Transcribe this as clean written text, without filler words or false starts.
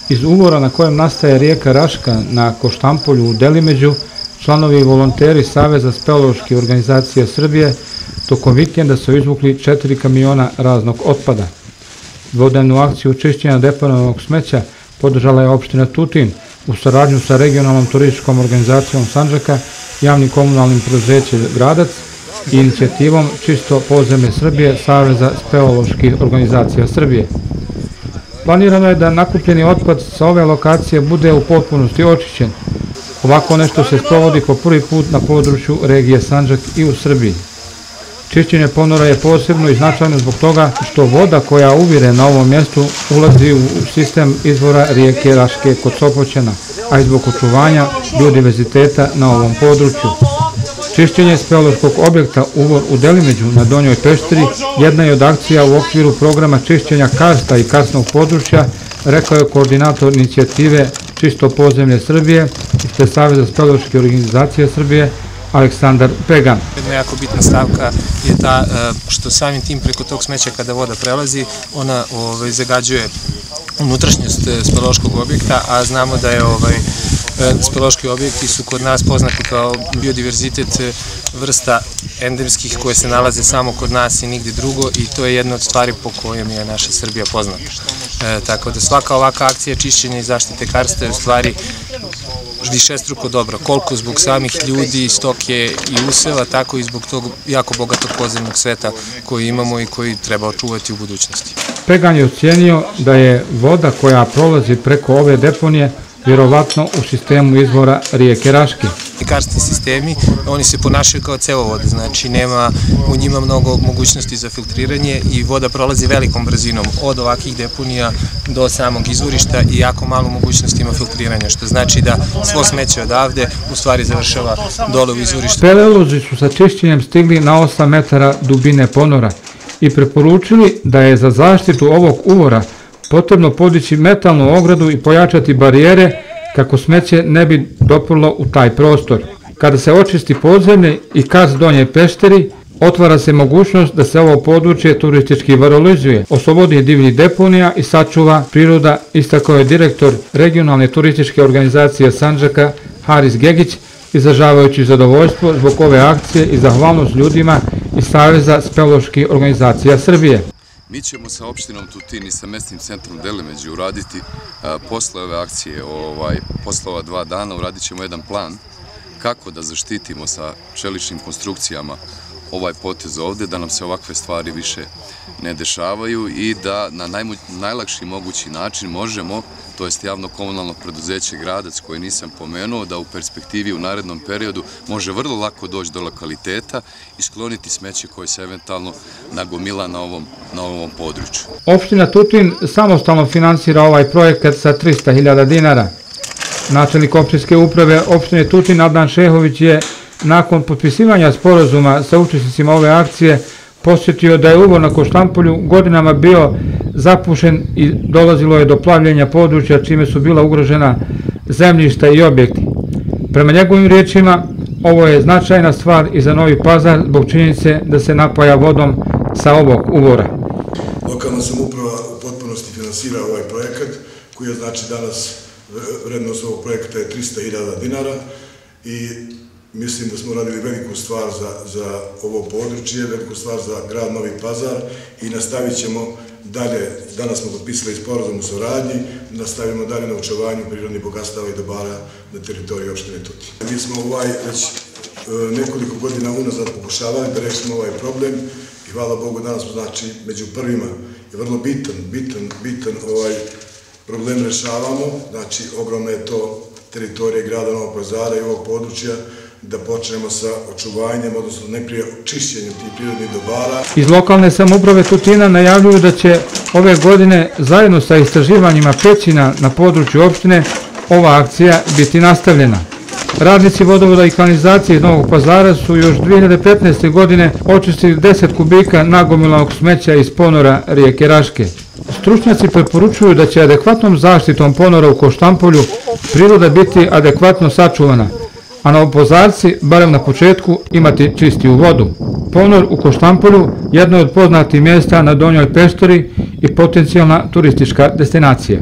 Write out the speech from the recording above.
Iz uvora na kojem nastaje rijeka Raška na Koštampolju u Delimeđu, članovi i volonteri Saveza speleoloških organizacija Srbije tokom vikenda su izvukli 4 kamiona raznog otpada. Dvodnevnu akciju čišćenja deponovanog smeća podržala je opština Tutin u saradnju sa regionalnom turističkom organizacijom Sandžaka, javnim komunalnim preduzećem Gradac i inicijativom Čisto podzemlje Srbije Saveza speleoloških organizacija Srbije. Planirano je da nakupljeni otpad sa ove lokacije bude u potpunosti očišćen. Ovako nešto se sprovodi po prvi put na području regije Sandžak i u Srbiji. Čišćenje ponora je posebno i značajno zbog toga što voda koja uvire na ovom mjestu ulazi u sistem izvora rijeke Raške kod Sopoćana, a i zbog očuvanja biodiverziteta na ovom području. Čišćenje speleološkog objekta Uvor u Delimeđu na Donjoj Pešteri jedna je od akcija u okviru programa čišćenja karsta i karsnog područja, rekao je koordinator inicijative Čisto podzemlje Srbije ispred Saveza speleoloških organizacija Srbije Aleksandar Pegan. Jedna jako bitna stavka je ta što samim tim preko tog smeća kada voda prelazi, ona zagađuje unutrašnjost speleološkog objekta, a znamo da je speleološki objekti su kod nas poznati kao biodiverzitet vrsta endemskih koje se nalaze samo kod nas i nigdje drugo, i to je jedna od stvari po kojem je naša Srbija poznata. Tako da svaka ovaka akcija čišćenja i zaštite karsta je u stvari višestruko dobro, koliko zbog samih ljudi, stoke i useva, tako i zbog tog jako bogatog podzemnog sveta koji imamo i koji treba očuvati u budućnosti. Pegan je ocijenio da je voda koja prolazi preko ove deponije vjerovatno u sistemu izvora rijeke Raške. Karstni sistemi, oni se ponašaju kao cevovode, znači nema u njima mnogo mogućnosti za filtriranje i voda prolazi velikom brzinom od ovakvih deponija do samog izvorišta i jako malo mogućnosti ima filtriranja, što znači da svo smeće odavde u stvari završava dole u izvorištu. Speleolozi su sa čišćenjem stigli na 8 metara dubine ponora i preporučili da je za zaštitu ovog uvora potrebno podići metalnu ogradu i pojačati barijere kako smeće ne bi doprlo u taj prostor. Kada se očisti podzemlje i karst Donje Pešteri, otvara se mogućnost da se ovo područje turistički valorizuje, oslobodi divljih deponija i sačuva priroda, istakao je direktor regionalne turističke organizacije Sandžaka Haris Gegić, izražavajući zadovoljstvo zbog ove akcije i zahvalnost ljudima iz Saveza speleoloških organizacija Srbije. Mi ćemo sa opštinom Tutin i sa mesnim centrom Delimeđu uraditi posle ove akcije, posle ova 2 dana uradit ćemo jedan plan kako da zaštitimo sa čeličnim konstrukcijama ovaj potez ovde, da nam se ovakve stvari više ne dešavaju i da na najlakši mogući način možemo, to jest javno komunalno preduzeće Gradac koje nisam pomenuo, da u perspektivi u narednom periodu može vrlo lako doći do lokaliteta i skloniti smeće koje se eventualno nagomila na ovom području. Opština Tutin samostalno finansira ovaj projekat sa 300.000 dinara. Načelnik opštinske uprave opštine Tutin Adnan Šehović je nakon potpisivanja sporazuma sa učesnicima ove akcije posjetio da je uvor na Koštampolju godinama bio zapušen i dolazilo je do plavljenja područja čime su bila ugrožena zemljišta i objekti. Prema njegovim riječima, ovo je značajna stvar i za Novi Pazar zbog činjenice da se napaja vodom sa ovog uvora. Lokalna samouprava u potpunosti finansira ovaj projekat koji je znači danas vrednost ovog projekta je 300.000 dinara i mislim da smo radili veliku stvar za ovo područje, veliku stvar za grad Novi Pazar i nastavit ćemo dalje. Danas smo potpisali sporazum u saradnji, nastavimo dalje na očuvanju prirodnih bogatstava i dobara na teritoriji opštine Tutin. Mi smo već nekoliko godina unazad pokušavali da rešimo ovaj problem i hvala Bogu danas smo znači među prvima i vrlo bitan problem rešavamo, znači ogromna je to teritorija grada Novog Pazara i ovog područja, da počnemo sa očuvanjem, odnosno najprije čišćenjem tih prirodnih dobara. Iz lokalne samouprave Tutina najavljuju da će ove godine zajedno sa istraživanjima pećina na području opštine ova akcija biti nastavljena. Radnici vodovoda i kanalizacije iz Novog Pazara su još 2015. godine očistili 10 kubika nagomilanog smeća iz ponora rijeke Raške. Stručnjaci preporučuju da će adekvatnom zaštitom ponora u Koštampolju priroda biti adekvatno sačuvana, a Novopozarci, barem na početku, imati čistiju vodu. Ponor u Koštampolju jedno je od poznatih mjesta na Donjoj Peštori i potencijalna turistička destinacija.